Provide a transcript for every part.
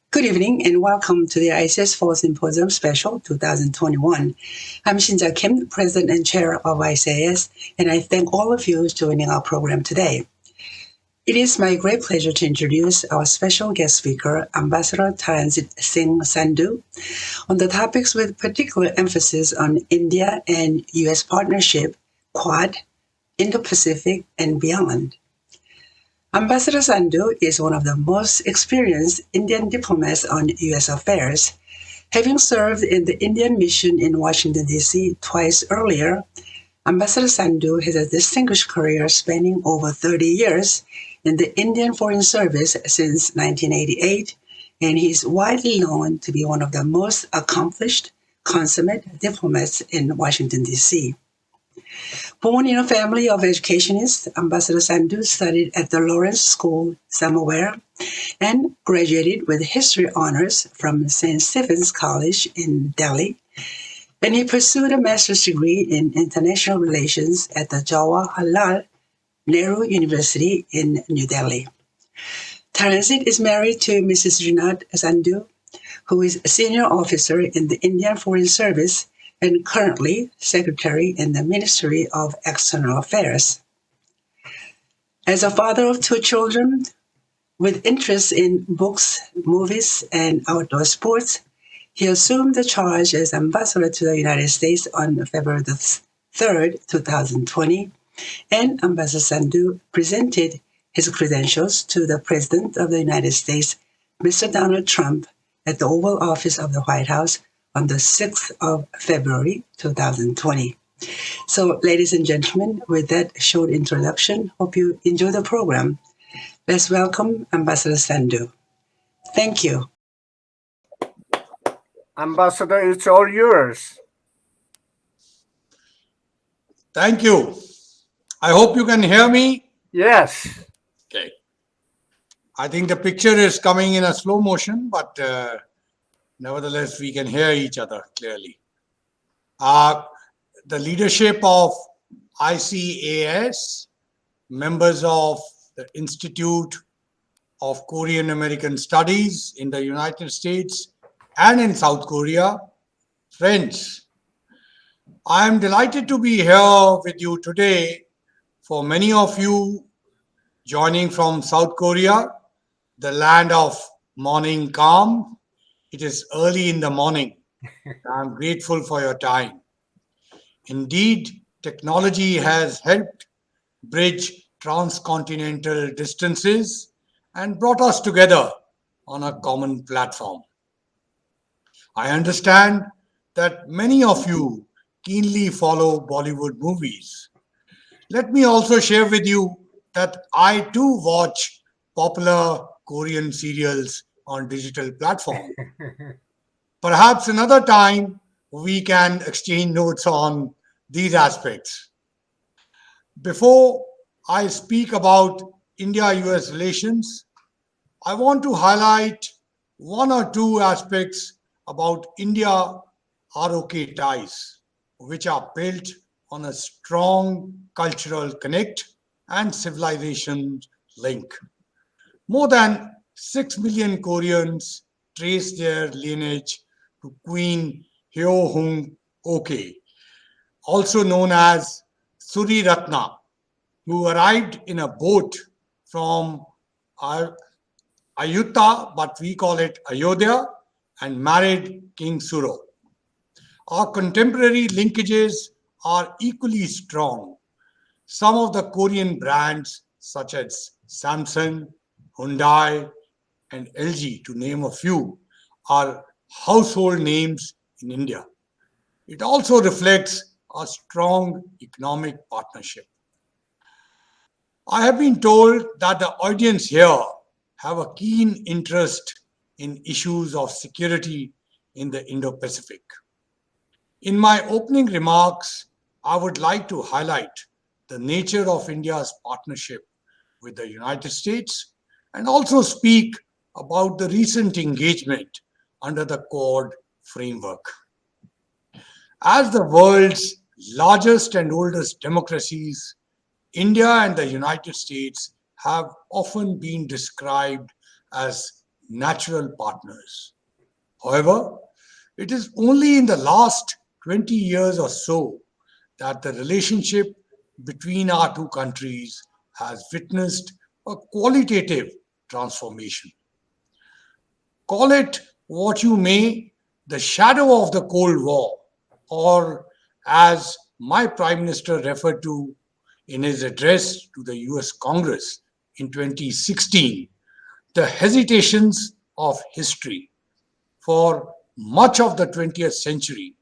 Good evening and welcome to the ICAS Fall Symposium Special 2021. I'm Shinja Kim, President and Chair of ICAS, and I thank all of you joining our program today. It is my great pleasure to introduce our special guest speaker, Ambassador Taranjit Singh Sandhu, on the topics with particular emphasis on India and U.S. partnership, Quad, Indo-Pacific, and beyond. Ambassador Sandu is one of the most experienced Indian diplomats on U.S. affairs. Having served in the Indian mission in Washington, D.C. twice earlier, Ambassador Sandhu has a distinguished career spanning over 30 years in the Indian Foreign Service since 1988, and he is widely known to be one of the most accomplished, consummate diplomats in Washington, D.C. Born in a family of educationists, Ambassador Sandhu studied at the Lawrence School, Samovar, and graduated with history honors from St. Stephen's College in Delhi. And he pursued a master's degree in international relations at the Jawaharlal Nehru University in New Delhi. Taranjit is married to Mrs. Rinat Sandhu, who is a senior officer in the Indian Foreign Service and currently Secretary in the Ministry of External Affairs. As a father of two children with interests in books, movies, and outdoor sports, he assumed the charge as ambassador to the United States on February 3rd, 2020, and Ambassador Sandhu presented his credentials to the President of the United States, Mr. Donald Trump, at the Oval Office of the White House on the 6th of February 2020. So, ladies and gentlemen, with that short introduction, hope you enjoy the program. Let's welcome Ambassador Sandhu. Thank you. Ambassador, it's all yours. Thank you. I hope you can hear me. Yes. Okay. I think the picture is coming in a slow motion, but nevertheless, we can hear each other clearly. The leadership of ICAS, members of the Institute of Korean American Studies in the United States and in South Korea, friends, I am delighted to be here with you today. For many of you joining from South Korea, the land of morning calm, it is early in the morning. I'm grateful for your time. Indeed, technology has helped bridge transcontinental distances and brought us together on a common platform. I understand that many of you keenly follow Bollywood movies. Let me also share with you that I too watch popular Korean serials on digital platforms. Perhaps another time we can exchange notes on these aspects. Before I speak about India-US relations, I want to highlight one or two aspects about India-ROK ties, which are built on a strong cultural connect and civilization link. More than 6 million Koreans trace their lineage to Queen Hyo-hung Ok, also known as Suri Ratna, who arrived in a boat from Ayutthaya, but we call it Ayodhya, and married King Suro. Our contemporary linkages are equally strong. Some of the Korean brands, such as Samsung, Hyundai, and LG, to name a few, are household names in India. It also reflects a strong economic partnership. I have been told that the audience here have a keen interest in issues of security in the Indo-Pacific. In my opening remarks, I would like to highlight the nature of India's partnership with the United States and also speak about the recent engagement under the Quad framework. As the world's largest and oldest democracies, India and the United States have often been described as natural partners. However, it is only in the last 20 years or so that the relationship between our two countries has witnessed a qualitative transformation. Call it what you may, the shadow of the Cold War, or as my Prime Minister referred to in his address to the US Congress in 2016, the hesitations of history. For much of the 20th century,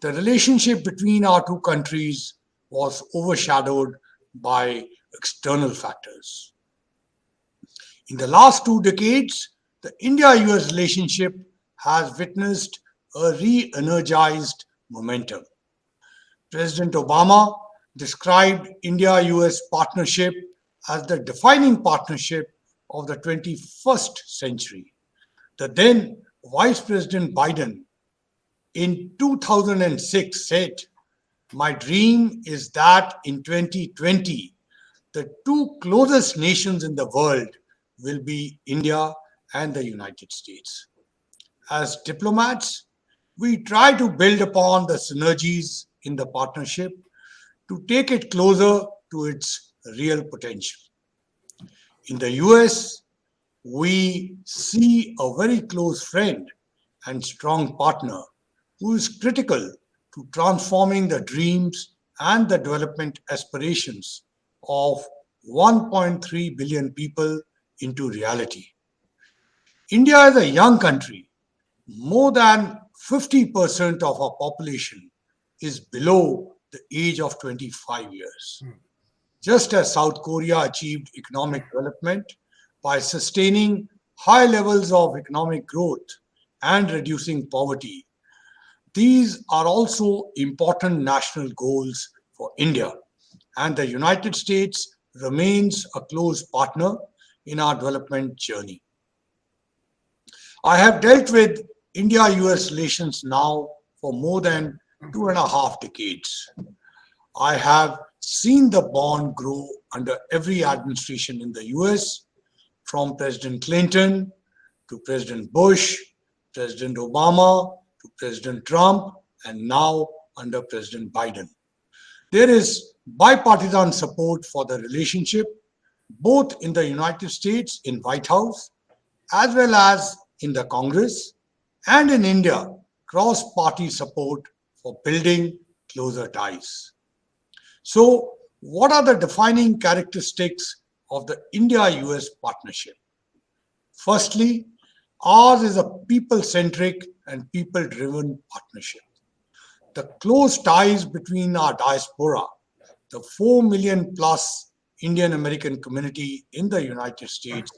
the relationship between our two countries was overshadowed by external factors. In the last 2 decades, the India-US relationship has witnessed a re-energized momentum. President Obama described India-US partnership as the defining partnership of the 21st century. The then Vice President Biden in 2006 said, "My dream is that in 2020, the two closest nations in the world will be India and the United States." As diplomats, we try to build upon the synergies in the partnership to take it closer to its real potential. In the US, we see a very close friend and strong partner who is critical to transforming the dreams and the development aspirations of 1.3 billion people into reality. India is a young country. More than 50% of our population is below the age of 25 years. Just as South Korea achieved economic development by sustaining high levels of economic growth and reducing poverty, these are also important national goals for India, and the United States remains a close partner in our development journey. I have dealt with India-US relations now for more than 2.5 decades. I have seen the bond grow under every administration in the US, from President Clinton to President Bush, President Obama to President Trump, and now under President Biden. There is bipartisan support for the relationship, both in the United States in White House, as well as in the Congress, and in India, cross-party support for building closer ties. So, what are the defining characteristics of the India-US partnership? Firstly, ours is a people-centric and people-driven partnership. The close ties between our diaspora, the 4 million plus Indian American community in the United States,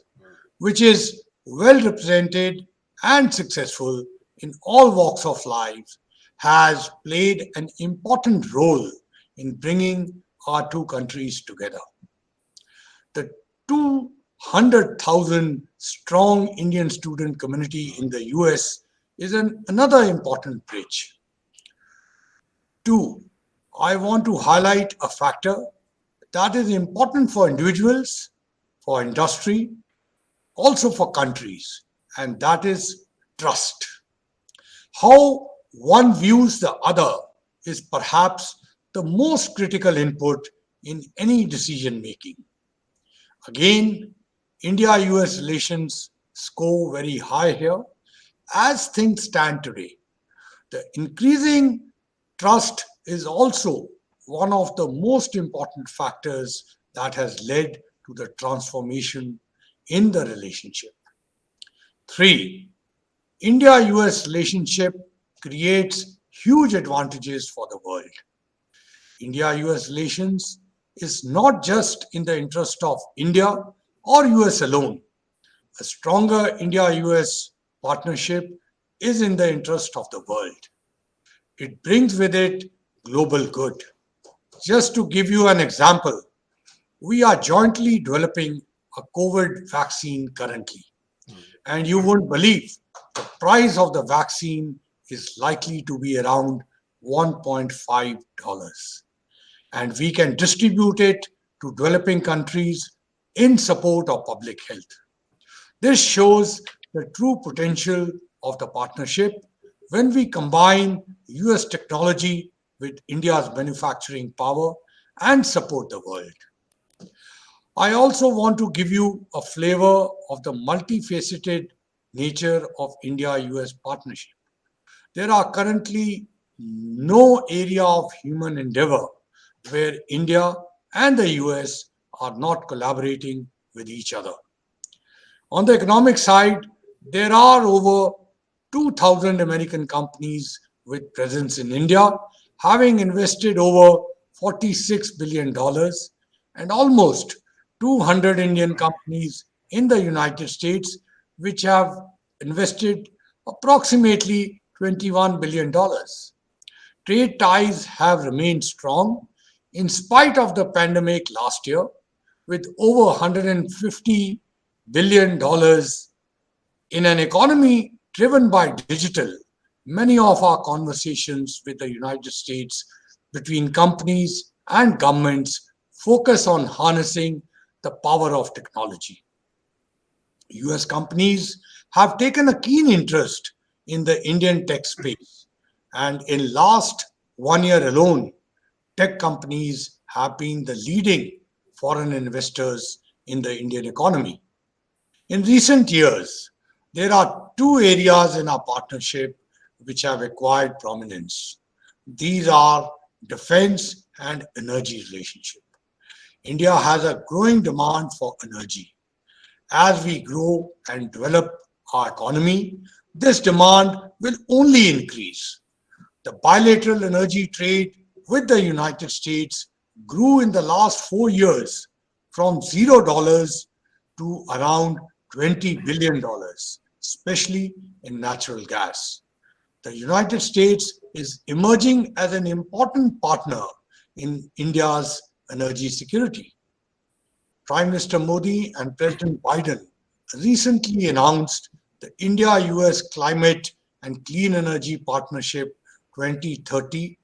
which is well represented and successful in all walks of life, has played an important role in bringing our two countries together. The 200,000 strong Indian student community in the US is another important bridge. Two, I want to highlight a factor that is important for individuals, for industry, also for countries, and that is trust. How one views the other is perhaps the most critical input in any decision making. Again, India-US relations score very high here. As things stand today, the increasing trust is also one of the most important factors that has led to the transformation in the relationship. Three, India-US relationship creates huge advantages for the world. India-US relations is not just in the interest of India or US alone. A stronger India-US partnership is in the interest of the world. It brings with it global good. Just to give you an example, we are jointly developing a COVID vaccine currently. And you won't believe the price of the vaccine is likely to be around $1.5. And we can distribute it to developing countries in support of public health. This shows the true potential of the partnership when we combine US technology with India's manufacturing power and support the world. I also want to give you a flavor of the multifaceted nature of India-US partnership. There are currently no area of human endeavor where India and the US are not collaborating with each other. On the economic side, there are over 2,000 American companies with presence in India, having invested over $46 billion dollars, and almost 200 Indian companies in the United States, which have invested approximately $21 billion dollars. Trade ties have remained strong in spite of the pandemic last year, with over $150 billion dollars in an economy driven by digital. Many of our conversations with the United States between companies and governments focus on harnessing the power of technology. US companies have taken a keen interest in the Indian tech space, and in last 1 year alone, tech companies have been the leading foreign investors in the Indian economy. In recent years, there are two areas in our partnership which have acquired prominence. These are defense and energy relationship. India has a growing demand for energy. As we grow and develop our economy, this demand will only increase. The bilateral energy trade with the United States grew in the last 4 years from $0 to around $20 billion, especially in natural gas. The United States is emerging as an important partner in India's energy security. Prime Minister Modi and President Biden recently announced the India-US Climate and Clean Energy Partnership 2030,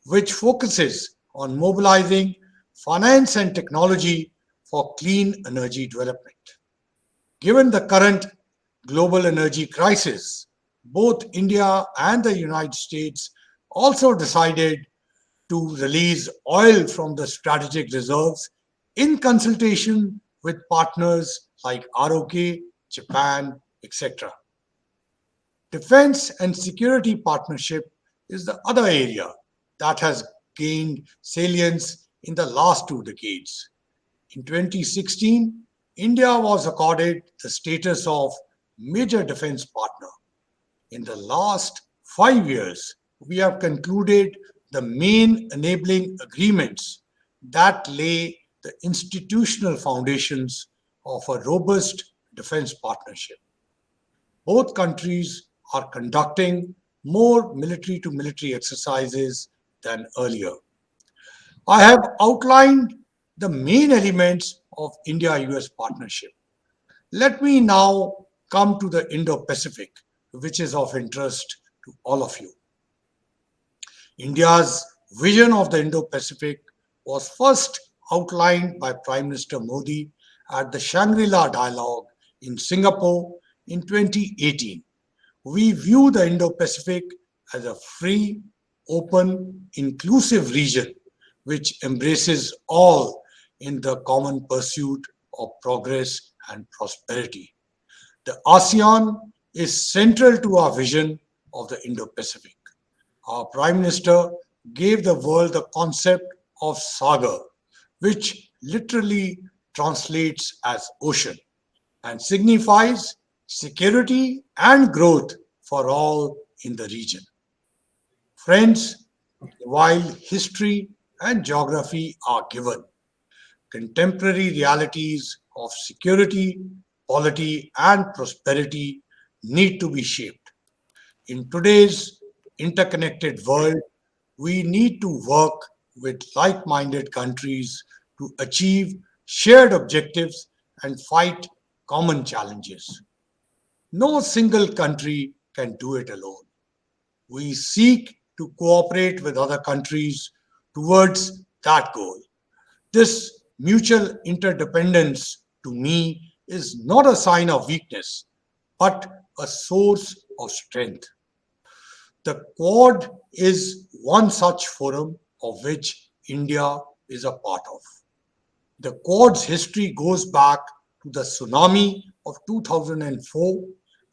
which focuses on mobilizing finance and technology for clean energy development. Given the current global energy crisis, both India and the United States also decided to release oil from the strategic reserves in consultation with partners like ROK, Japan, etc. Defense and security partnership is the other area that has gained salience in the last 2 decades. In 2016, India was accorded the status of major defense partner. In the last 5 years, we have concluded the main enabling agreements that lay the institutional foundations of a robust defense partnership. Both countries are conducting more military to military exercises than earlier. I have outlined the main elements of India-US partnership. Let me now come to the Indo-Pacific, which is of interest to all of you. India's vision of the Indo-Pacific was first outlined by Prime Minister Modi at the Shangri-La Dialogue in Singapore in 2018. We view the Indo-Pacific as a free, open, inclusive region which embraces all in the common pursuit of progress and prosperity. The ASEAN is central to our vision of the Indo-Pacific. Our Prime Minister gave the world the concept of Sagar, which literally translates as ocean and signifies security and growth for all in the region. Friends, while history and geography are given, contemporary realities of security, polity, and prosperity need to be shaped. In today's interconnected world, we need to work with like-minded countries to achieve shared objectives and fight common challenges. No single country can do it alone. We seek to cooperate with other countries towards that goal. This mutual interdependence, to me, is not a sign of weakness, but a source of strength. The Quad is one such forum of which India is a part of. The Quad's history goes back to the tsunami of 2004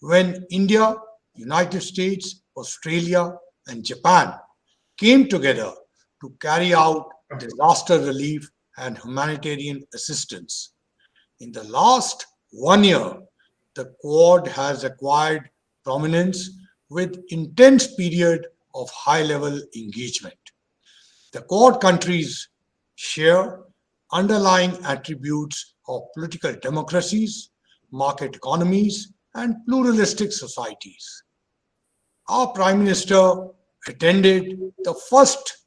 when India, United States, Australia, and Japan came together to carry out disaster relief and humanitarian assistance. In the last 1 year, the Quad has acquired prominence with intense period of high-level engagement. The Quad countries share underlying attributes of political democracies, market economies, and pluralistic societies. Our Prime Minister attended the first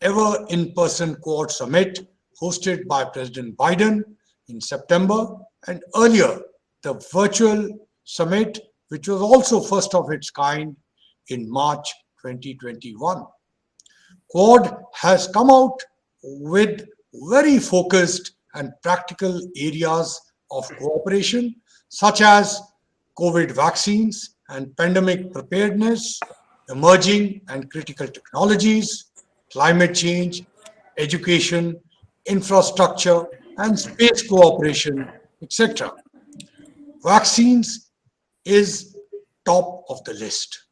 ever in-person Quad summit hosted by President Biden in September, and earlier the virtual summit, which was also first of its kind in March 2021. Quad has come out with very focused and practical areas of cooperation, such as COVID vaccines and pandemic preparedness, emerging and critical technologies, climate change, education, infrastructure, and space cooperation, etc. Vaccines is top of the list.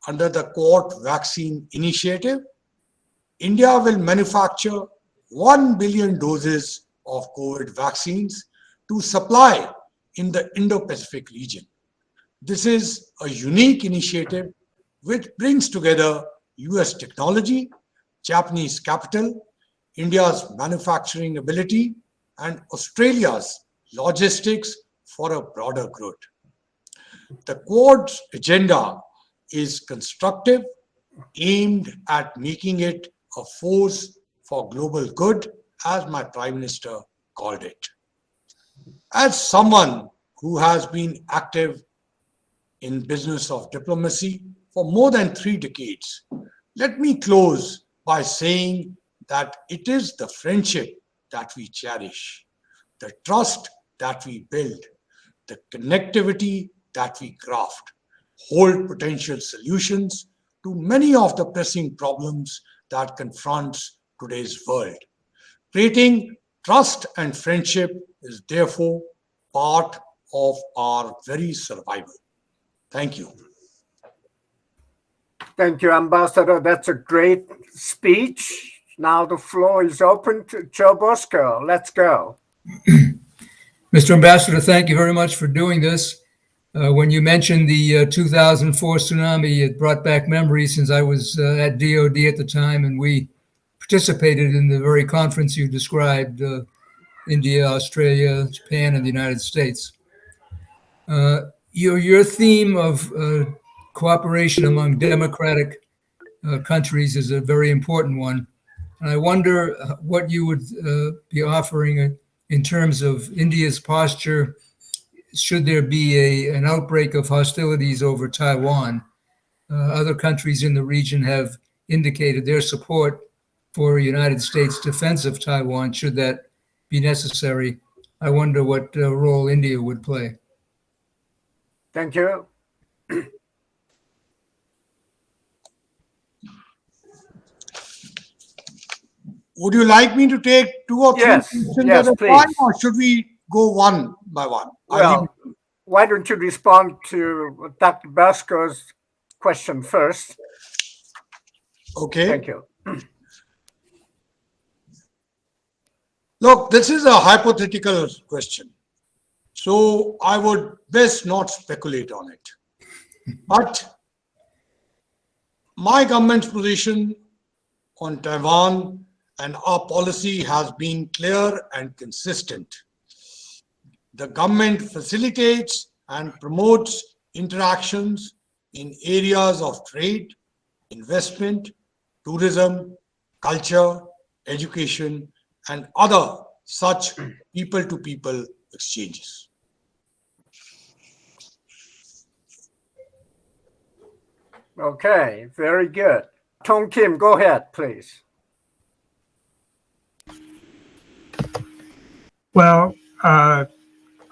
Under the Quad Vaccine Initiative, India will manufacture 1 billion doses of COVID vaccines to supply in the Indo-Pacific region. This is a unique initiative which brings together US technology, Japanese capital, India's manufacturing ability, and Australia's logistics for a broader good. The Quad's agenda is constructive, aimed at making it a force for global good, as my Prime Minister called it. As someone who has been active in business of diplomacy for more than 3 decades, let me close by saying that it is the friendship that we cherish, the trust that we build, the connectivity that we craft, hold potential solutions to many of the pressing problems that confronts today's world. Creating trust and friendship is therefore part of our very survival. Thank you. Thank you, Ambassador. That's a great speech. Now the floor is open to Joe Bosco. Let's go. Mr. Ambassador, thank you very much for doing this. When you mentioned the 2004 tsunami, it brought back memories since I was at DOD at the time, and we participated in the very conference you described, India, Australia, Japan, and the United States. Your theme of cooperation among democratic countries is a very important one. And I wonder what you would be offering in terms of India's posture should there be an outbreak of hostilities over Taiwan. Other countries in the region have indicated their support for United States defense of Taiwan should that be necessary. I wonder what role India would play. Thank you. Would you like me to take 2 or 3 questions yes, at a please. time, or should we go one by one? Well, why don't you respond to Dr. Bosco's question first? Okay. Thank you. Look, this is a hypothetical question, so I would best not speculate on it. But my government's position on Taiwan and our policy has been clear and consistent. The government facilitates and promotes interactions in areas of trade, investment, tourism, culture, education, and other such people-to-people exchanges. Okay, very good. Tong Kim, go ahead, please. Well,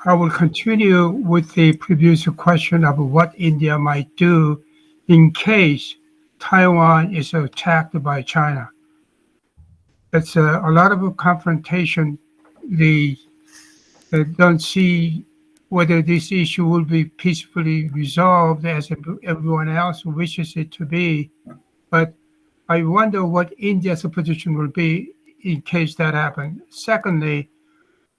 I will continue with the previous question of what India might do in case Taiwan is attacked by China. It's a lot of confrontation. They don't see whether this issue will be peacefully resolved as everyone else wishes it to be. But I wonder what India's position will be in case that happens. Secondly,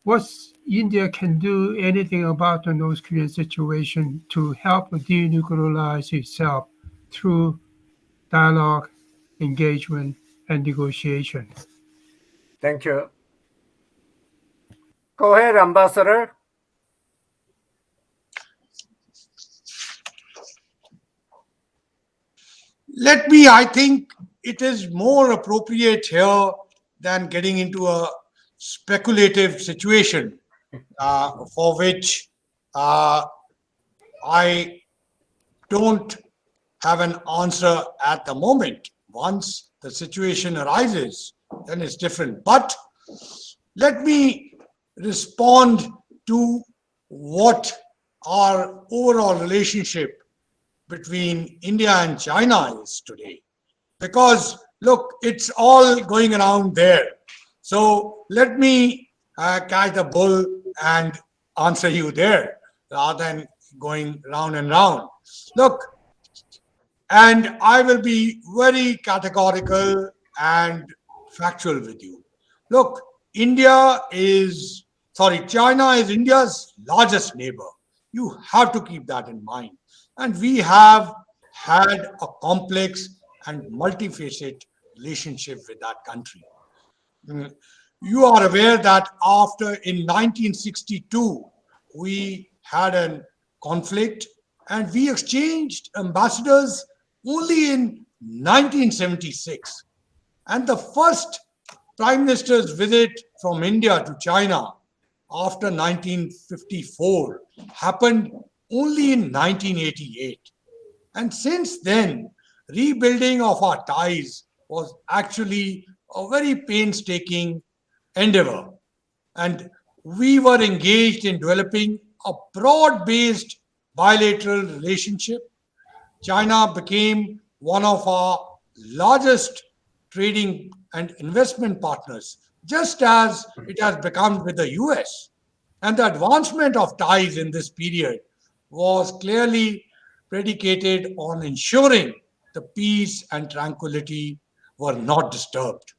what's India can do anything about the North Korean situation to help denuclearize itself through dialogue, engagement, and negotiation. Thank you. Go ahead, Ambassador. I think it is more appropriate here than getting into a speculative situation for which I don't have an answer at the moment. Once the situation arises, then it's different. But let me respond to what our overall relationship between India and China is today. Because, look, it's all going around there. So let me catch the bull and answer you there rather than going round and round. Look, and I will be very categorical and factual with you. Look, China is India's largest neighbor. You have to keep that in mind. And we have had a complex and multifaceted relationship with that country. You are aware that in 1962, we had a conflict and we exchanged ambassadors only in 1976. And the first Prime Minister's visit from India to China after 1954 happened only in 1988. And since then, rebuilding of our ties was actually a very painstaking endeavor. And we were engaged in developing a broad-based bilateral relationship. China became one of our largest trading and investment partners, just as it has become with the US. And the advancement of ties in this period was clearly predicated on ensuring the peace and tranquility were not disturbed.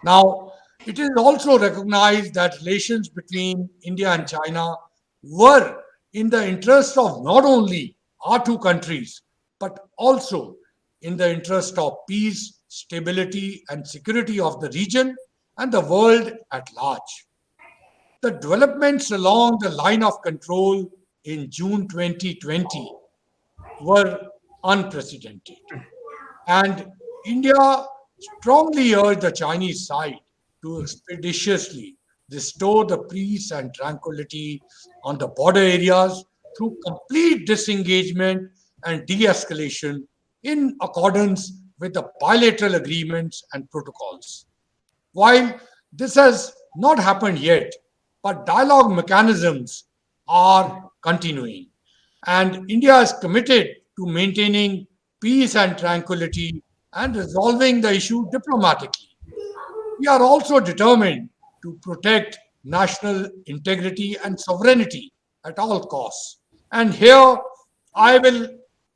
Now, it is also recognized that relations between India and China were in the interest of not only our two countries, but also in the interest of peace, stability, and security of the region and the world at large. The developments along the line of control in June 2020 were unprecedented. And India strongly urged the Chinese side to expeditiously restore the peace and tranquility on the border areas through complete disengagement and de-escalation in accordance with the bilateral agreements and protocols. While this has not happened yet, but dialogue mechanisms are continuing. And India is committed to maintaining peace and tranquility and resolving the issue diplomatically. We are also determined to protect national integrity and sovereignty at all costs. And here I will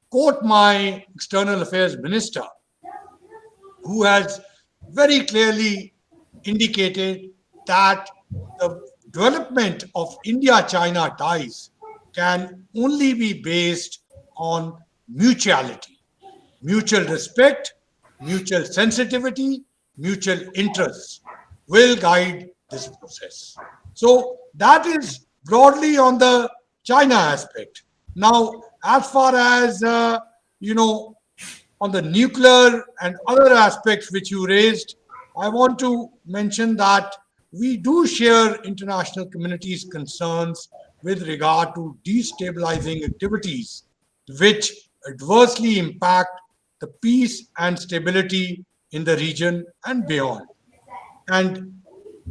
quote my External Affairs Minister, who has very clearly indicated that the development of India-China ties can only be based on mutuality, mutual respect, mutual sensitivity, mutual interests will guide this process. So that is broadly on the China aspect. Now, as far as, on the nuclear and other aspects which you raised, I want to mention that we do share international community's concerns with regard to destabilizing activities which adversely impact the peace and stability in the region and beyond. And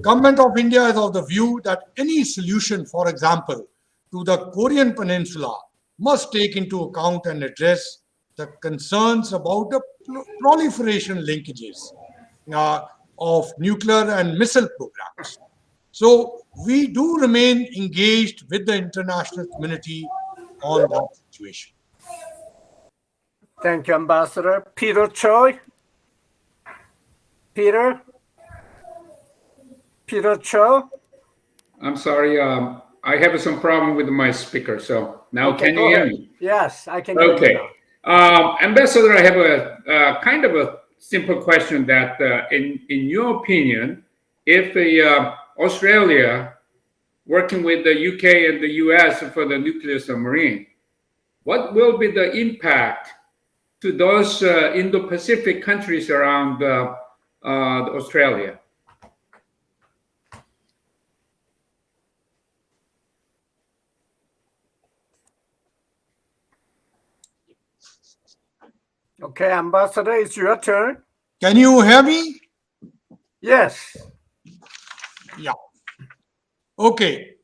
Government of India is of the view that any solution, for example, to the Korean Peninsula must take into account and address the concerns about the proliferation linkages of nuclear and missile programs. So we do remain engaged with the international community on that situation. Thank you, Ambassador. Peter Choi? Peter? Peter Cho? I'm sorry, I have some problem with my speaker. So now Okay, can you go hear ahead. me? Yes, I can hear you Okay. now. Ambassador, I have a kind of a simple question that in your opinion, if Australia working with the UK and the US for the nuclear submarine, what will be the impact to those Indo-Pacific countries around Australia? Okay, Ambassador, it's your turn. Can you hear me? Yes. Yeah. Okay.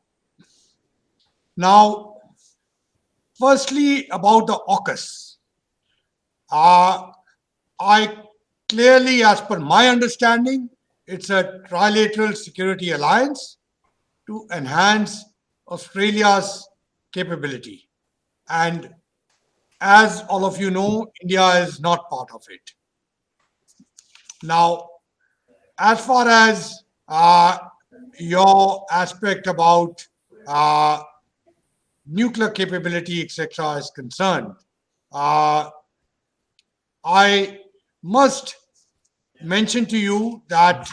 Now, firstly, about the AUKUS. I clearly, as per my understanding, it's a trilateral security alliance to enhance Australia's capability. And as all of you know, India is not part of it. Now, as far as your aspect about nuclear capability, etc., is concerned, I must mention to you that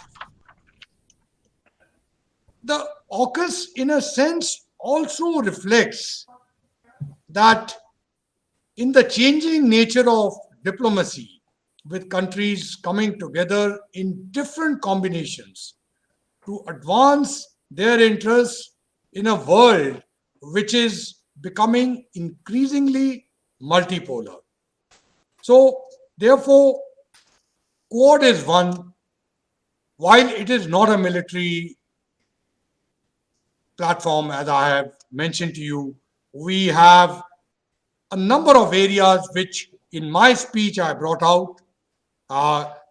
the AUKUS, in a sense, also reflects that in the changing nature of diplomacy, with countries coming together in different combinations to advance their interests in a world which is becoming increasingly multipolar. So, therefore, Quad is one, while it is not a military platform, as I have mentioned to you, we have a number of areas which in my speech I brought out.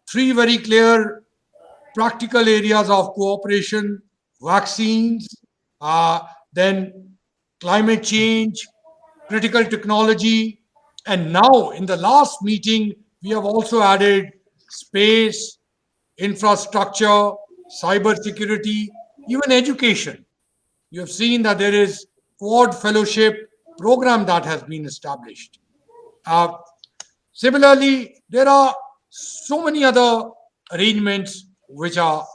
Three very clear practical areas of cooperation: vaccines, then climate change, critical technology, and now in the last meeting, we have also added space, infrastructure, cyber security, even education. You have seen that there is Quad Fellowship program that has been established. Similarly, there are so many other arrangements which are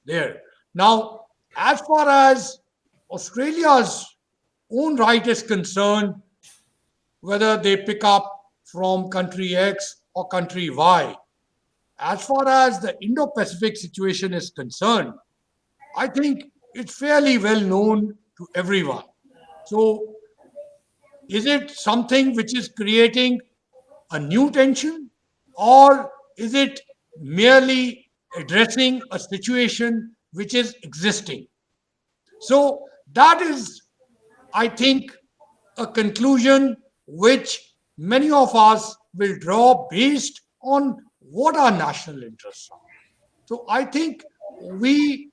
there. Now, as far as Australia's own right is concerned, whether they pick up from country X or country Y, as far as the Indo-Pacific situation is concerned, I think it's fairly well known to everyone. So, is it something which is creating a new tension, or is it merely addressing a situation which is existing? So, that is, I think, a conclusion which many of us will draw based on what our national interests are. So, I think we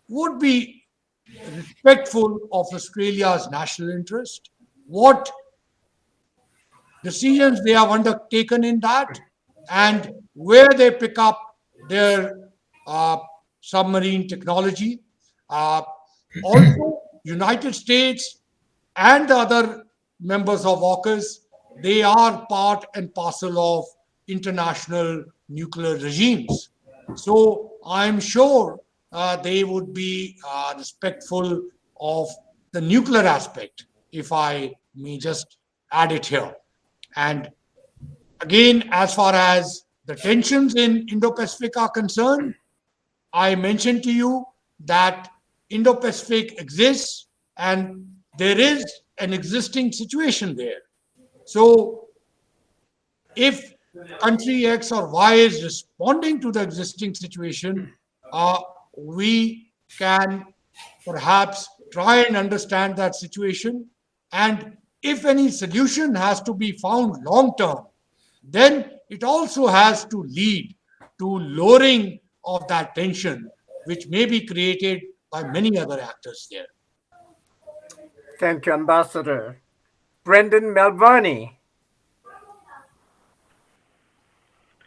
would be respectful of Australia's national interest, what decisions they have undertaken in that, and where they pick up their submarine technology. Also, United States and the other members of AUKUS, they are part and parcel of international nuclear regimes. So I'm sure they would be respectful of the nuclear aspect, if I may just add it here. And again, as far as the tensions in Indo-Pacific are concerned, I mentioned to you that Indo-Pacific exists and there is an existing situation there. So if country X or Y is responding to the existing situation, we can perhaps try and understand that situation. And if any solution has to be found long term, then it also has to lead to lowering of that tension, which may be created by many other actors there. Thank you, Ambassador. Brendan Malvani.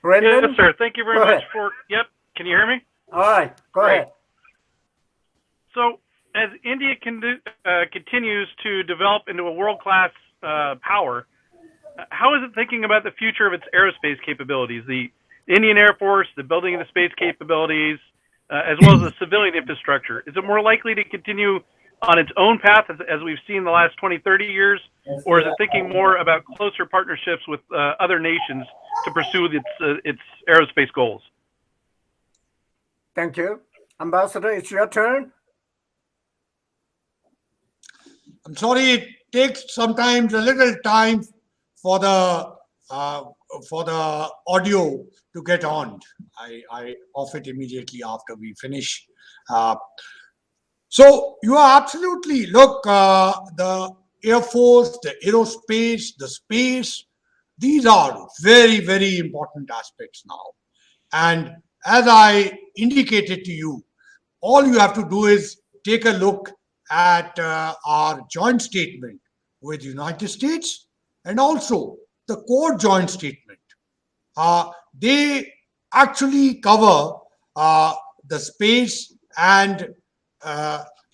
Brendan? Yes, sir. Thank you very Go much ahead. for. Yep. Can you hear me? All right, go Great. ahead. So, as India continues to develop into a world-class power, how is it thinking about the future of its aerospace capabilities? The Indian Air Force, the building of the space capabilities, as well as the civilian infrastructure. Is it more likely to continue on its own path, as we've seen the last 20, 30 years, or is it thinking more about closer partnerships with other nations to pursue its aerospace goals? Thank you. Ambassador, it's your turn. I'm sorry, it takes sometimes a little time for the audio to get on. I off it immediately after we finish. So you are absolutely, look, the Air Force, the aerospace, the space, these are very, very important aspects now. And as I indicated to you, all you have to do is take a look at our joint statement with the United States and also the core joint statement. They actually cover the space and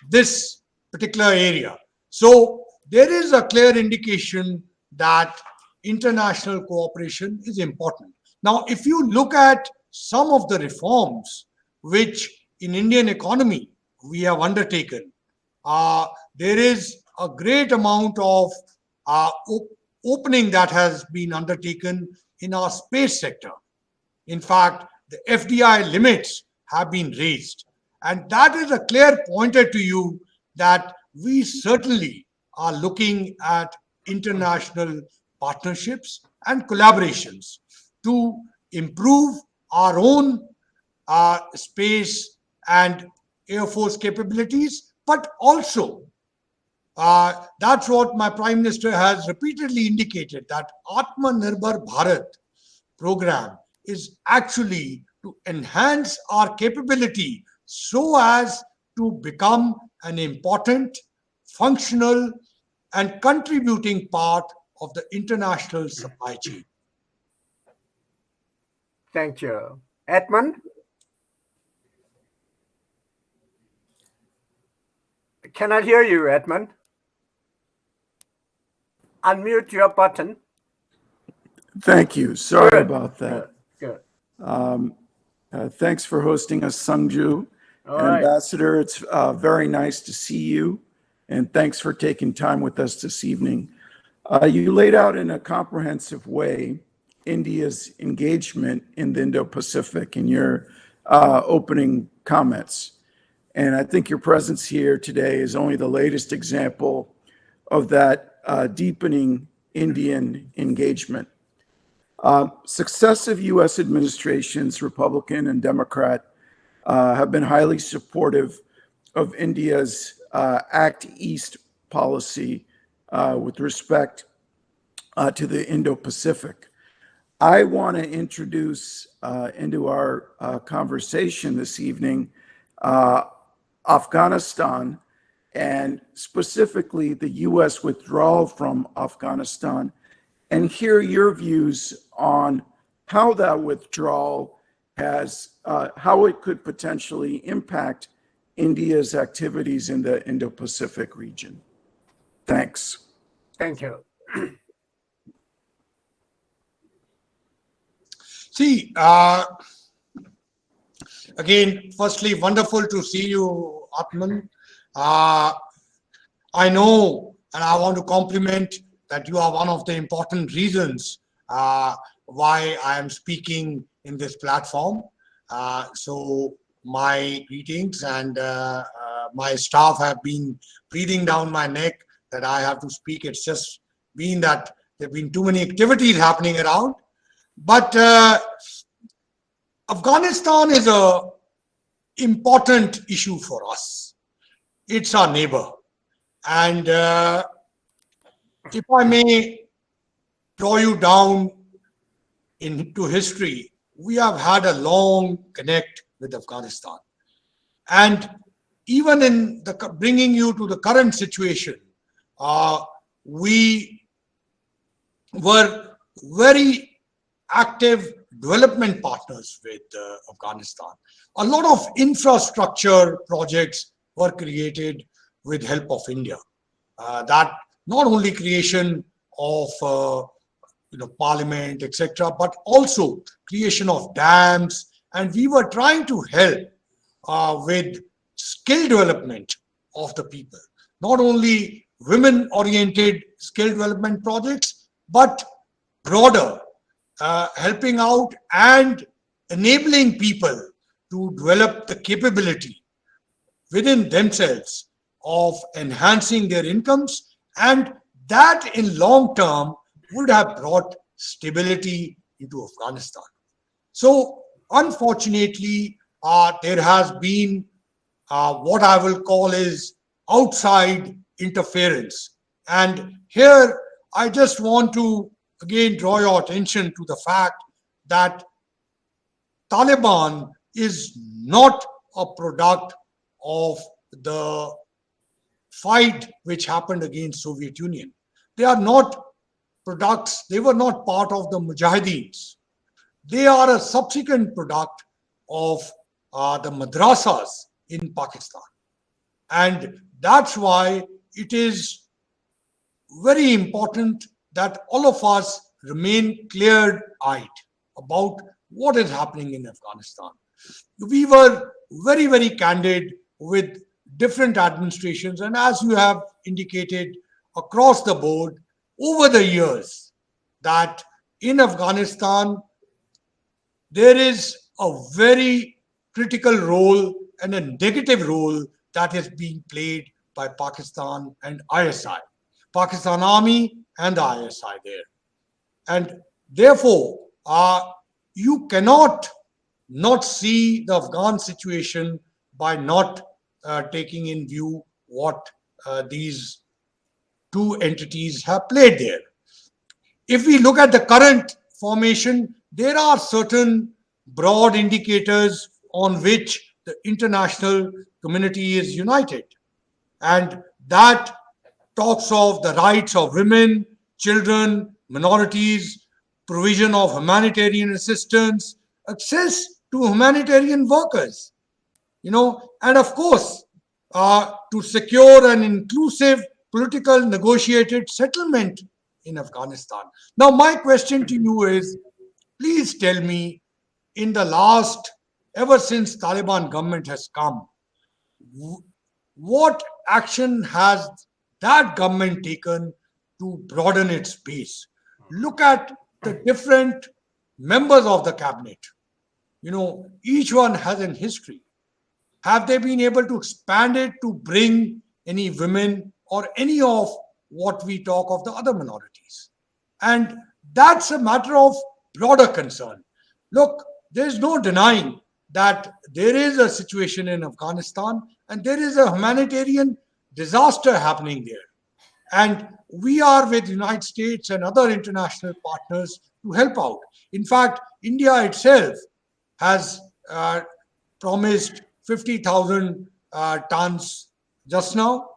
this particular area. So there is a clear indication that international cooperation is important. Now, if you look at some of the reforms which in Indian economy we have undertaken, there is a great amount of opening that has been undertaken in our space sector. In fact, the FDI limits have been raised. And that is a clear pointer to you that we certainly are looking at international partnerships and collaborations to improve our own space and Air Force capabilities, but also that's what my Prime Minister has repeatedly indicated, that Atmanirbhar Bharat program is actually to enhance our capability so as to become an important, functional, and contributing part of the international supply chain. Thank you. Edmund? Cannot hear you, Edmund. Unmute your button. Thank you. Sorry Good. about that. Good. Thanks for hosting us, Sangju. All right. Ambassador, it's very nice to see you, and thanks for taking time with us this evening. You laid out in a comprehensive way India's engagement in the Indo-Pacific in your opening comments. And I think your presence here today is only the latest example of that deepening Indian engagement. Successive U.S. administrations, Republican and Democrat, have been highly supportive of India's Act East policy with respect to the Indo-Pacific. I want to introduce into our conversation this evening Afghanistan, and specifically the U.S. withdrawal from Afghanistan, and hear your views on how that withdrawal has, how it could potentially impact India's activities in the Indo-Pacific region. Thanks. Thank you. See, again, firstly, wonderful to see you, Atman. I know, and I want to compliment that you are one of the important reasons why I am speaking in this platform. So my greetings, and my staff have been breathing down my neck that I have to speak. It's just been that there have been too many activities happening around. But Afghanistan is an important issue for us. It's our neighbor. And if I may draw you down into history, we have had a long connect with Afghanistan. And even in the bringing you to the current situation, we were very active development partners with Afghanistan. A lot of infrastructure projects were created with help of India. That not only creation of parliament, etc., but also creation of dams, and we were trying to help with skill development of the people. Not only women-oriented skill development projects, but broader, helping out and enabling people to develop the capability within themselves of enhancing their incomes, and that in long term would have brought stability into Afghanistan. So unfortunately, there has been what I will call is outside interference. And here I just want to again draw your attention to the fact that Taliban is not a product of the fight which happened against Soviet Union. They are not products, they were not part of the Mujahideens. They are a subsequent product of the madrasas in Pakistan. And that's why it is very important that all of us remain clear-eyed about what is happening in Afghanistan. We were very, very candid with different administrations, and as you have indicated across the board over the years, that in Afghanistan there is a very critical role and a negative role that is being played by Pakistan and ISI, Pakistan Army and the ISI there. And therefore, you cannot not see the Afghan situation by not taking in view what these two entities have played there. If we look at the current formation, there are certain broad indicators on which the international community is united. And that talks of the rights of women, children, minorities, provision of humanitarian assistance, access to humanitarian workers, and of course, to secure an inclusive political negotiated settlement in Afghanistan. Now, my question to you is, please tell me, in the last, ever since Taliban government has come, what action has that government taken to broaden its base? Look at the different members of the cabinet. Each one has a history. Have they been able to expand it to bring any women or any of what we talk of the other minorities? And that's a matter of broader concern. Look, there's no denying that there is a situation in Afghanistan and there is a humanitarian disaster happening there. And we are with the United States and other international partners to help out. In fact, India itself has promised 50,000 tons just now,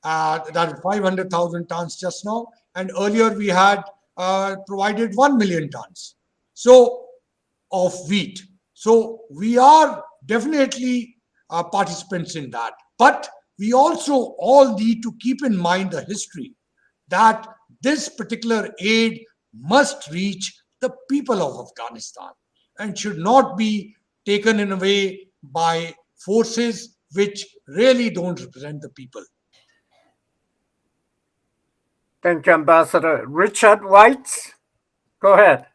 that is 500,000 tons just now, and earlier we had provided 1 million tons of wheat. So we are definitely participants in that. But we also all need to keep in mind the history that this particular aid must reach the people of Afghanistan and should not be taken in a way by forces which really don't represent the people. Thank you, Ambassador. Richard White, go ahead.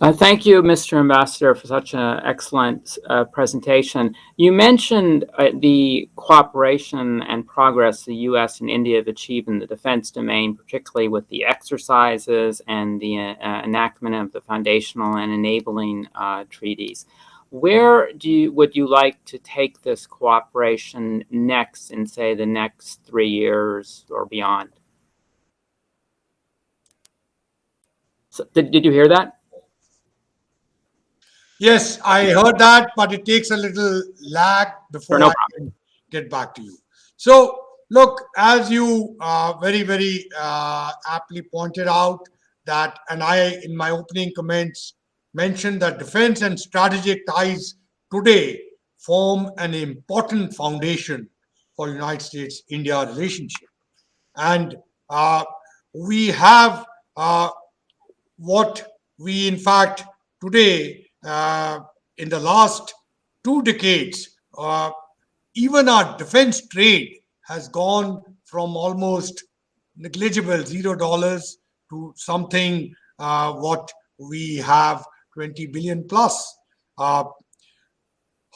Thank you, Mr. Ambassador, for such an excellent presentation. You mentioned the cooperation and progress the U.S. and India have achieved in the defense domain, particularly with the exercises and the enactment of the foundational and enabling treaties. Where would you like to take this cooperation next in, say, the next 3 years or beyond? So, did you hear that? Yes, I heard that, but it takes a little lag before No I can get back to you. So, look, as you very aptly pointed out that, and I, in my opening comments, mentioned that defense and strategic ties today form an important foundation for United States-India relationship. And we have what we, in fact, today, in the last 2 decades, even our defense trade has gone from almost negligible $0 to something what we have 20 billion plus.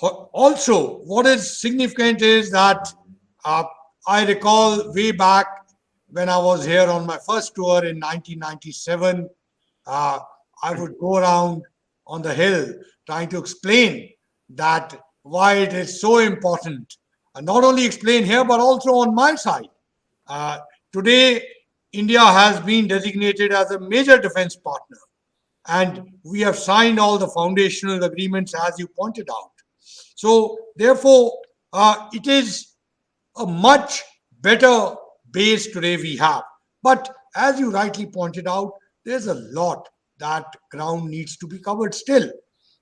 Also, what is significant is that I recall way back when I was here on my first tour in 1997, I would go around on the hill trying to explain that why it is so important, and not only explain here but also on my side. Today, India has been designated as a major defense partner, and we have signed all the foundational agreements as you pointed out. So therefore, it is a much better base today we have. But as you rightly pointed out, there's a lot that ground needs to be covered still.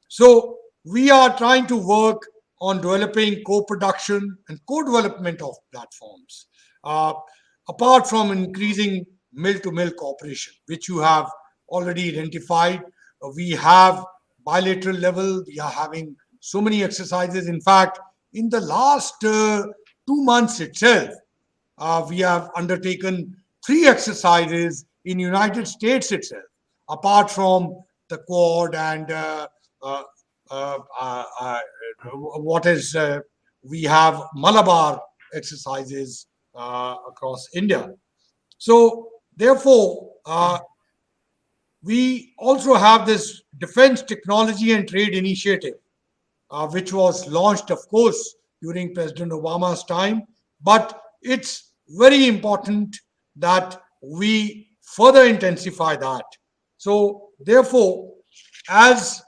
So we are trying to work on developing co-production and co-development of platforms. Apart from increasing mill-to-mill cooperation, which you have already identified, we have bilateral level, we are having so many exercises. In fact, in the last 2 months itself, we have undertaken 3 exercises in United States itself, apart from the Quad and we have Malabar exercises across India. So therefore, we also have this Defense Technology and Trade Initiative, which was launched, of course, during President Obama's time. But it's very important that we further intensify that. So therefore, as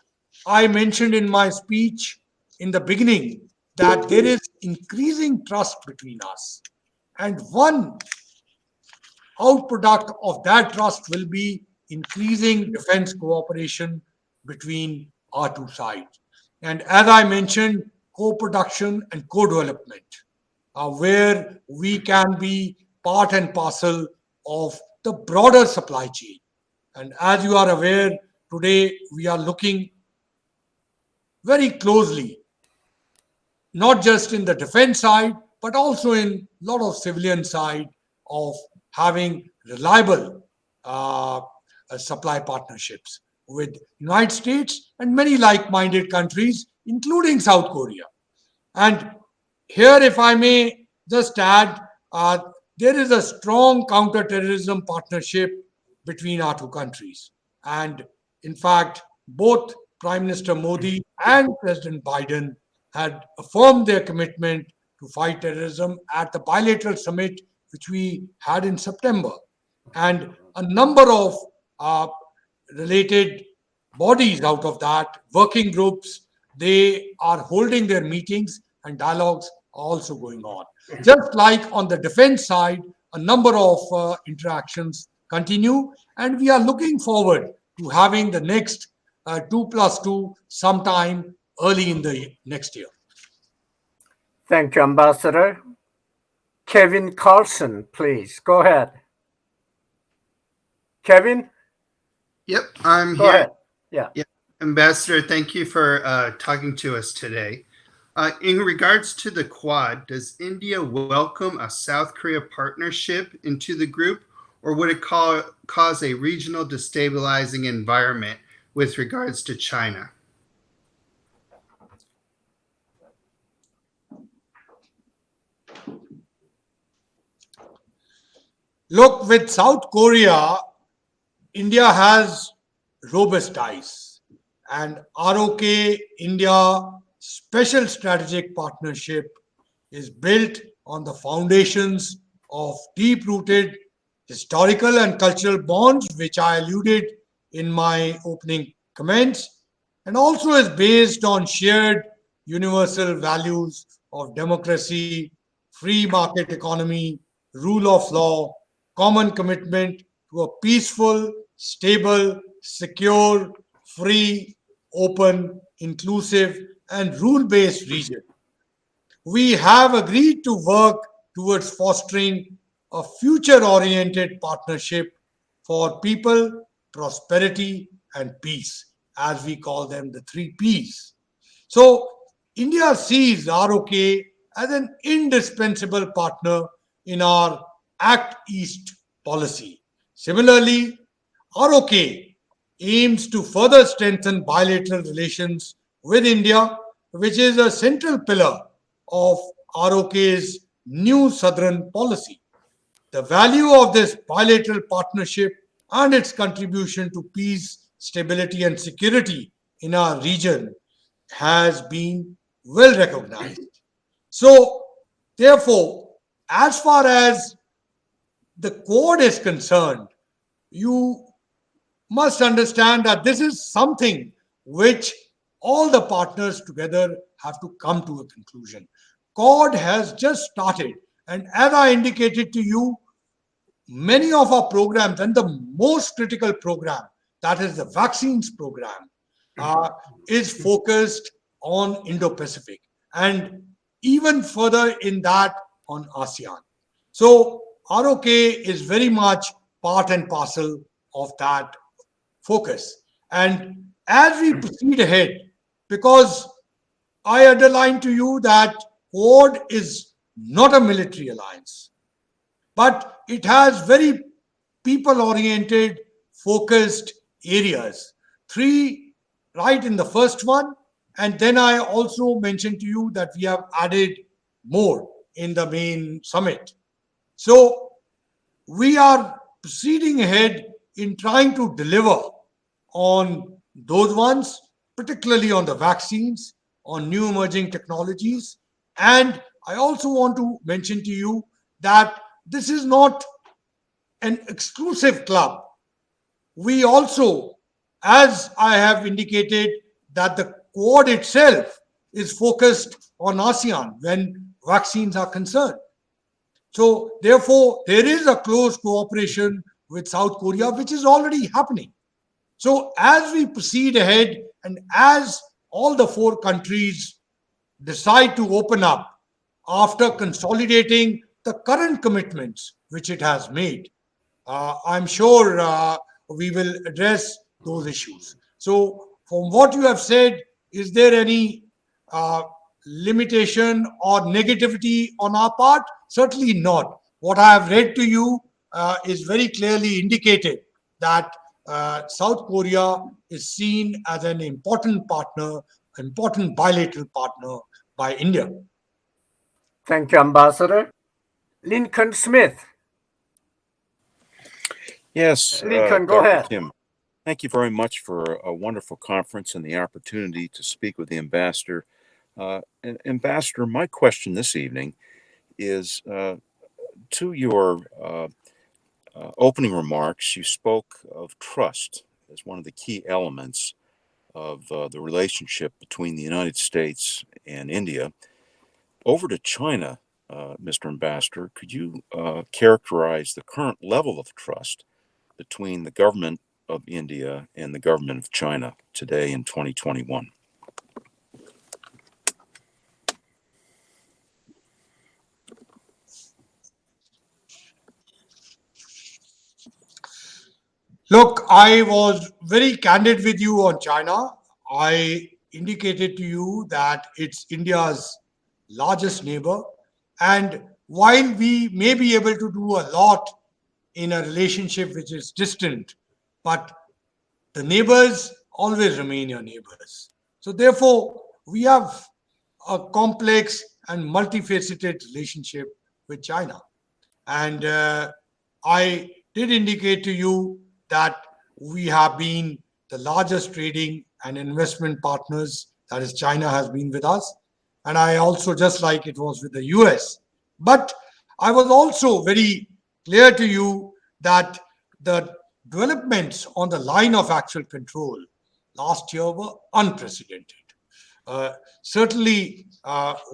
I mentioned in my speech in the beginning, that there is increasing trust between us. And one outproduct of that trust will be increasing defense cooperation between our 2 sides. And as I mentioned, co-production and co-development, where we can be part and parcel of the broader supply chain. And as you are aware, today we are looking very closely, not just in the defense side, but also in a lot of civilian side of having reliable supply partnerships with United States and many like-minded countries, including South Korea. And here, if I may just add, there is a strong counter-terrorism partnership between our 2 countries. And in fact, both Prime Minister Modi and President Biden had affirmed their commitment to fight terrorism at the bilateral summit which we had in September. And a number of related bodies out of that, working groups, they are holding their meetings and dialogues are also going on. Just like on the defense side, a number of interactions continue, and we are looking forward to having the next 2+2 sometime early in the next year. Thank you, Ambassador. Kevin Carlson, please, go ahead. Kevin? Yep, I'm Go here. ahead. Yeah. Ambassador, thank you for talking to us today. In regards to the Quad, does India welcome a South Korea partnership into the group, or would it cause a regional destabilizing environment with regards to China? Look, with South Korea, India has robust ties. And ROK India Special Strategic Partnership is built on the foundations of deep-rooted historical and cultural bonds, which I alluded in my opening comments, and also is based on shared universal values of democracy, free market economy, rule of law, common commitment to a peaceful, stable, secure, free, open, inclusive, and rule-based region. We have agreed to work towards fostering a future-oriented partnership for people, prosperity, and peace, as we call them, the 3 Ps. So India sees ROK as an indispensable partner in our Act East policy. Similarly, ROK aims to further strengthen bilateral relations with India, which is a central pillar of ROK's new Southern policy. The value of this bilateral partnership and its contribution to peace, stability, and security in our region has been well recognized. So, therefore, as far as the Quad is concerned, you must understand that this is something which all the partners together have to come to a conclusion. Quad has just started, and as I indicated to you, many of our programs, and the most critical program, that is the vaccines program, is focused on Indo-Pacific, and even further in that on ASEAN. So ROK is very much part and parcel of that focus. And as we proceed ahead, because I underline to you that Quad is not a military alliance, but it has very people-oriented, focused areas. 3 right in the first one, and then I also mentioned to you that we have added more in the main summit. So we are proceeding ahead in trying to deliver on those ones, particularly on the vaccines, on new emerging technologies. And I also want to mention to you that this is not an exclusive club. We also, as I have indicated, that the Quad itself is focused on ASEAN when vaccines are concerned. So therefore, there is a close cooperation with South Korea, which is already happening. So as we proceed ahead and as all the 4 countries decide to open up after consolidating the current commitments which it has made, I'm sure we will address those issues. So from what you have said, is there any limitation or negativity on our part? Certainly not. What I have read to you is very clearly indicated that South Korea is seen as an important partner, important bilateral partner by India. Thank you, Ambassador. Lincoln Smith. Yes, Lincoln, go Dr. ahead. Kim. Thank you very much for a wonderful conference and the opportunity to speak with the ambassador. Ambassador, my question this evening is to your opening remarks. You spoke of trust as one of the key elements of the relationship between the United States and India. Over to China, Mr. Ambassador, could you characterize the current level of trust between the government of India and the government of China today in 2021? Look, I was very candid with you on China. I indicated to you that it's India's largest neighbor. And while we may be able to do a lot in a relationship which is distant, but the neighbors always remain your neighbors. So therefore, we have a complex and multifaceted relationship with China. And I did indicate to you that we have been the largest trading and investment partners, that is China, has been with us. And I also, just like it was with the US. But I was also very clear to you that the developments on the line of actual control last year were unprecedented. Certainly,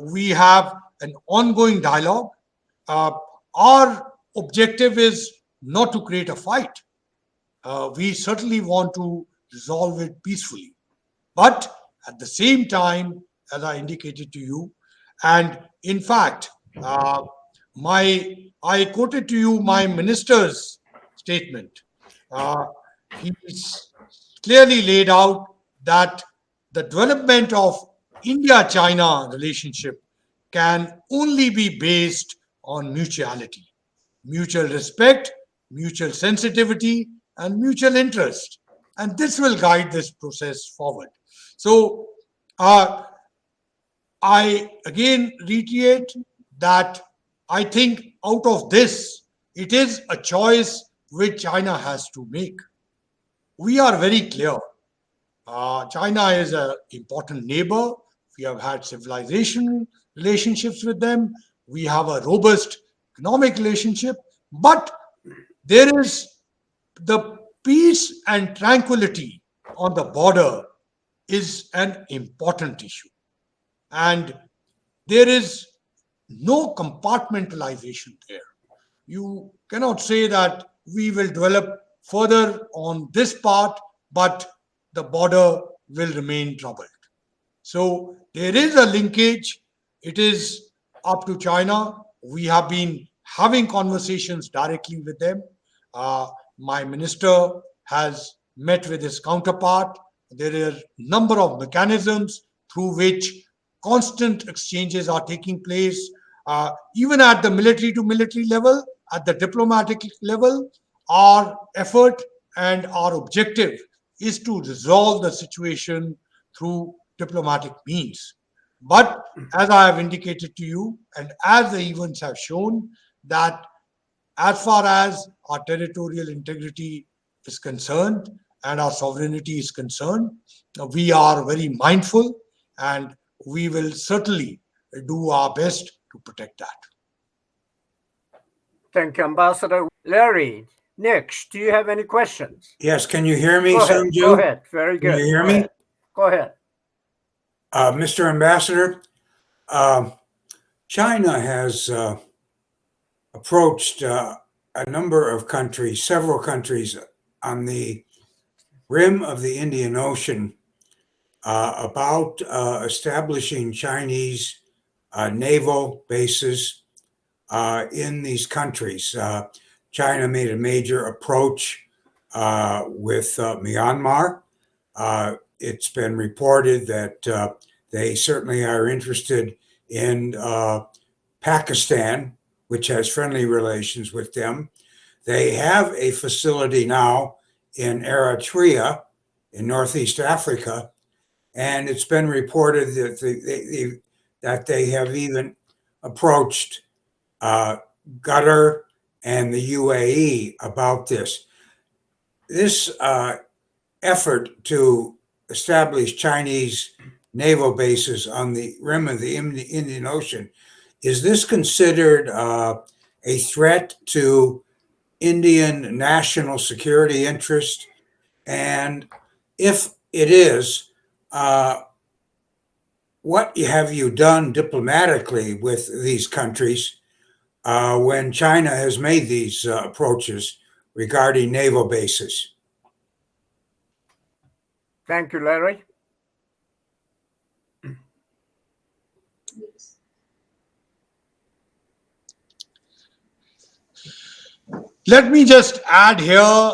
we have an ongoing dialogue. Our objective is not to create a fight. We certainly want to resolve it peacefully. But at the same time, as I indicated to you, and in fact, I quoted to you my minister's statement. He's clearly laid out that the development of India-China relationship can only be based on mutuality, mutual respect, mutual sensitivity, and mutual interest. And this will guide this process forward. So I again reiterate that I think out of this, it is a choice which China has to make. We are very clear. China is an important neighbor. We have had civilization relationships with them. We have a robust economic relationship. But there is the peace and tranquility on the border is an important issue. And there is no compartmentalization there. You cannot say that we will develop further on this part, but the border will remain troubled. So there is a linkage. It is up to China. We have been having conversations directly with them. My minister has met with his counterpart. There are a number of mechanisms through which constant exchanges are taking place, even at the military to military level, at the diplomatic level. Our effort and our objective is to resolve the situation through diplomatic means. But as I have indicated to you, and as the events have shown, that as far as our territorial integrity is concerned and our sovereignty is concerned, we are very mindful, and we will certainly do our best to protect that. Thank you, Ambassador. Larry, next, do you have any questions? Yes, can you hear me, Go ahead. Sandu? Go ahead. Very good. Can you hear Go me? ahead. Go ahead. Mr. Ambassador, China has approached a number of countries, several countries on the rim of the Indian Ocean about establishing Chinese naval bases in these countries. China made a major approach with Myanmar. It's been reported that they certainly are interested in Pakistan, which has friendly relations with them. They have a facility now in Eritrea, in Northeast Africa, and it's been reported that they have even approached Qatar and the UAE about this. This effort to establish Chinese naval bases on the rim of the Indian Ocean, is this considered a threat to Indian national security interest? And if it is, what have you done diplomatically with these countries when China has made these approaches regarding naval bases? Thank you, Larry. Let me just add here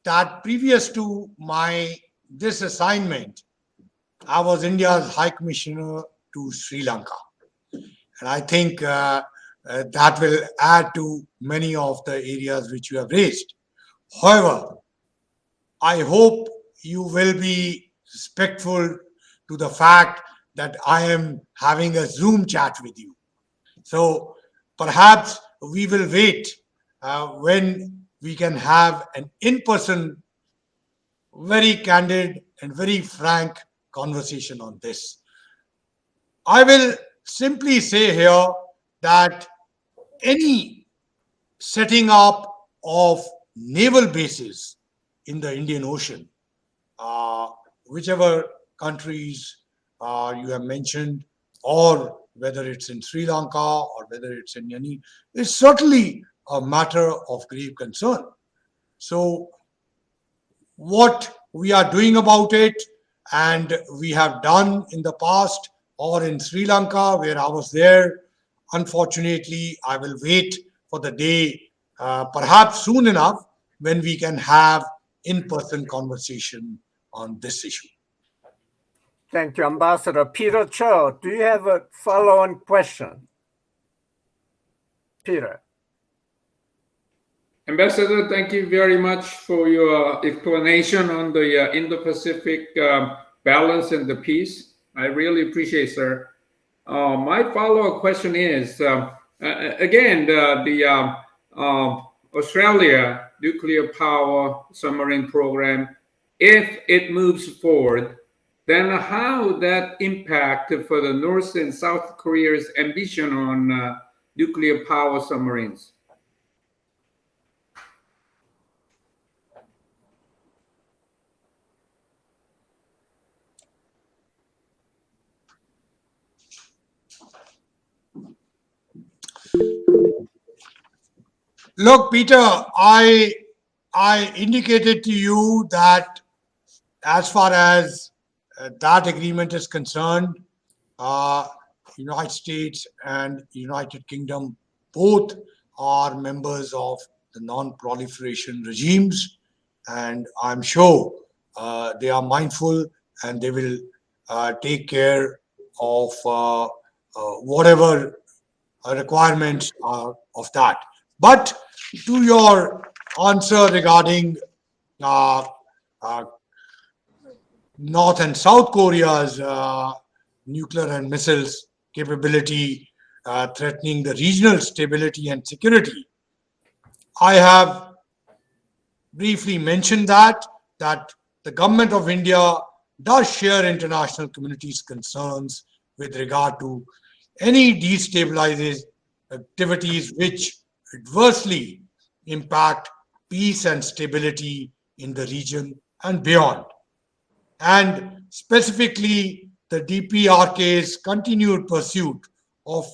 that previous to this assignment, I was India's High Commissioner to Sri Lanka. And I think that will add to many of the areas which you have raised. However, I hope you will be respectful to the fact that I am having a Zoom chat with you. So perhaps we will wait when we can have an in-person, very candid and very frank conversation on this. I will simply say here that any setting up of naval bases in the Indian Ocean, whichever countries you have mentioned, or whether it's in Sri Lanka or whether it's in any, is certainly a matter of grave concern. So what we are doing about it, and we have done in the past, or in Sri Lanka where I was there, unfortunately, I will wait for the day, perhaps soon enough, when we can have in-person conversation on this issue. Thank you, Ambassador. Peter Cho, do you have a follow-on question? Peter. Ambassador, thank you very much for your explanation on the Indo-Pacific balance and the peace. I really appreciate, sir. My follow-up question is, again, the Australia nuclear power submarine program, if it moves forward, then how that impact for the North and South Korea's ambition on nuclear power submarines? Look, Peter, I indicated to you that as far as that agreement is concerned, United States and United Kingdom both are members of the non-proliferation regimes, and I'm sure they are mindful and they will take care of whatever requirements are of that. But to your answer regarding North and South Korea's nuclear and missiles capability threatening the regional stability and security, I have briefly mentioned that the government of India does share international community's concerns with regard to any destabilizing activities which adversely impact peace and stability in the region and beyond. And specifically, the DPRK's continued pursuit of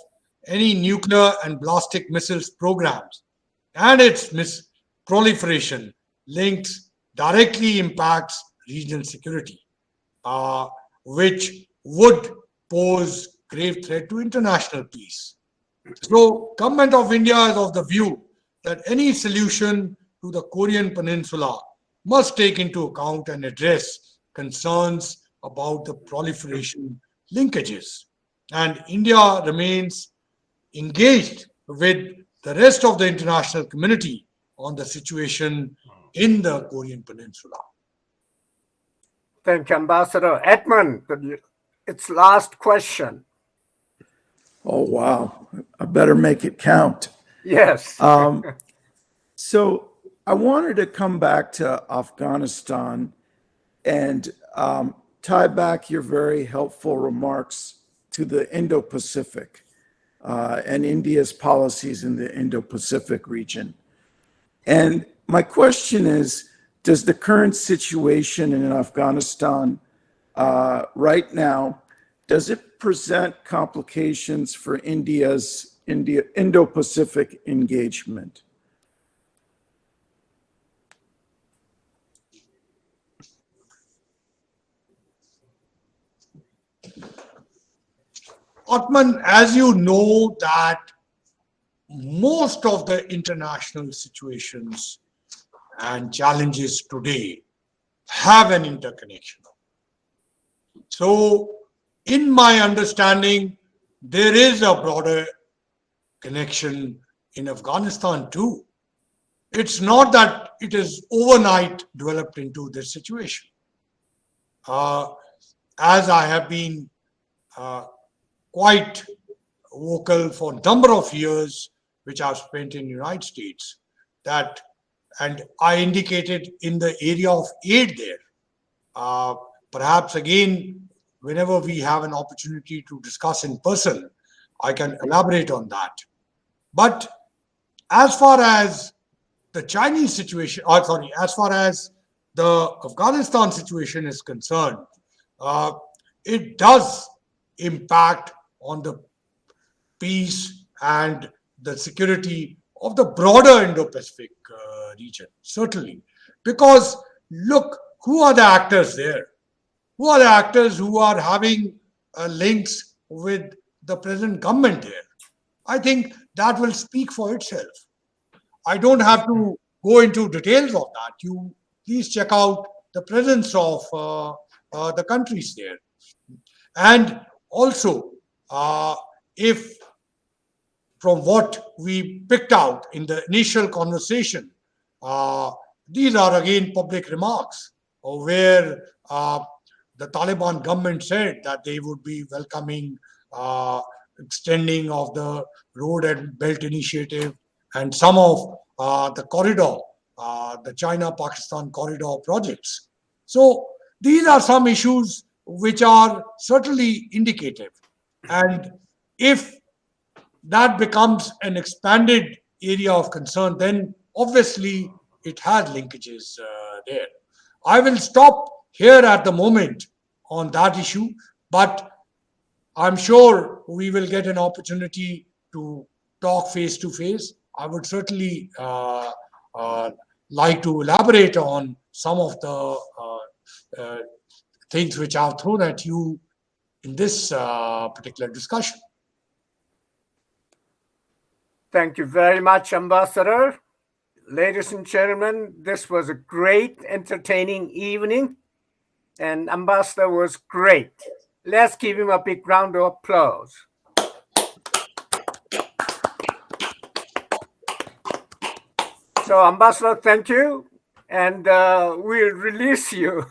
any nuclear and ballistic missiles programs and its proliferation links directly impacts regional security, which would pose grave threat to international peace. So, Government of India is of the view that any solution to the Korean Peninsula must take into account and address concerns about the proliferation linkages. And India remains engaged with the rest of the international community on the situation in the Korean Peninsula. Thank you, Ambassador. Edmund, it's last question. Oh, wow. I better make it count. Yes. So I wanted to come back to Afghanistan and tie back your very helpful remarks to the Indo-Pacific and India's policies in the Indo-Pacific region. And my question is, does the current situation in Afghanistan right now, does it present complications for India's Indo-Pacific engagement? Atman, as you know, that most of the international situations and challenges today have an interconnection. So, in my understanding, there is a broader connection in Afghanistan too. It's not that it is overnight developed into this situation. As I have been quite vocal for a number of years, which I've spent in the United States, and I indicated in the area of aid there, perhaps again, whenever we have an opportunity to discuss in person, I can elaborate on that. But as far as the Chinese situation, as far as the Afghanistan situation is concerned, it does impact on the peace and the security of the broader Indo-Pacific region, certainly. Because look, who are the actors there? Who are the actors who are having links with the present government here? I think that will speak for itself. I don't have to go into details of that. You please check out the presence of the countries there. And also, if from what we picked out in the initial conversation, these are again public remarks where the Taliban government said that they would be welcoming extending of the Road and Belt Initiative and some of the corridor, the China-Pakistan corridor projects. So these are some issues which are certainly indicative. And if that becomes an expanded area of concern, then obviously it has linkages there. I will stop here at the moment on that issue, but I'm sure we will get an opportunity to talk face to face. I would certainly like to elaborate on some of the things which I've thrown at you in this particular discussion. Thank you very much, Ambassador. Ladies and gentlemen, this was a great, entertaining evening, and Ambassador was great. Let's give him a big round of applause. So, Ambassador, thank you, and we'll release you.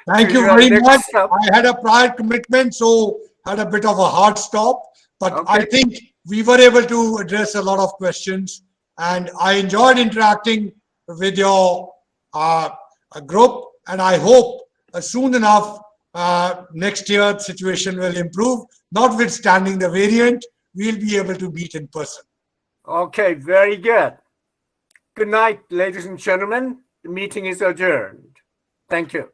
Thank you very much. I had a prior commitment, so had a bit of a hard stop, but okay. I think we were able to address a lot of questions, and I enjoyed interacting with your group, and I hope soon enough next year the situation will improve. Notwithstanding the variant, we'll be able to meet in person. Okay, very good. Good night, ladies and gentlemen. The meeting is adjourned. Thank you.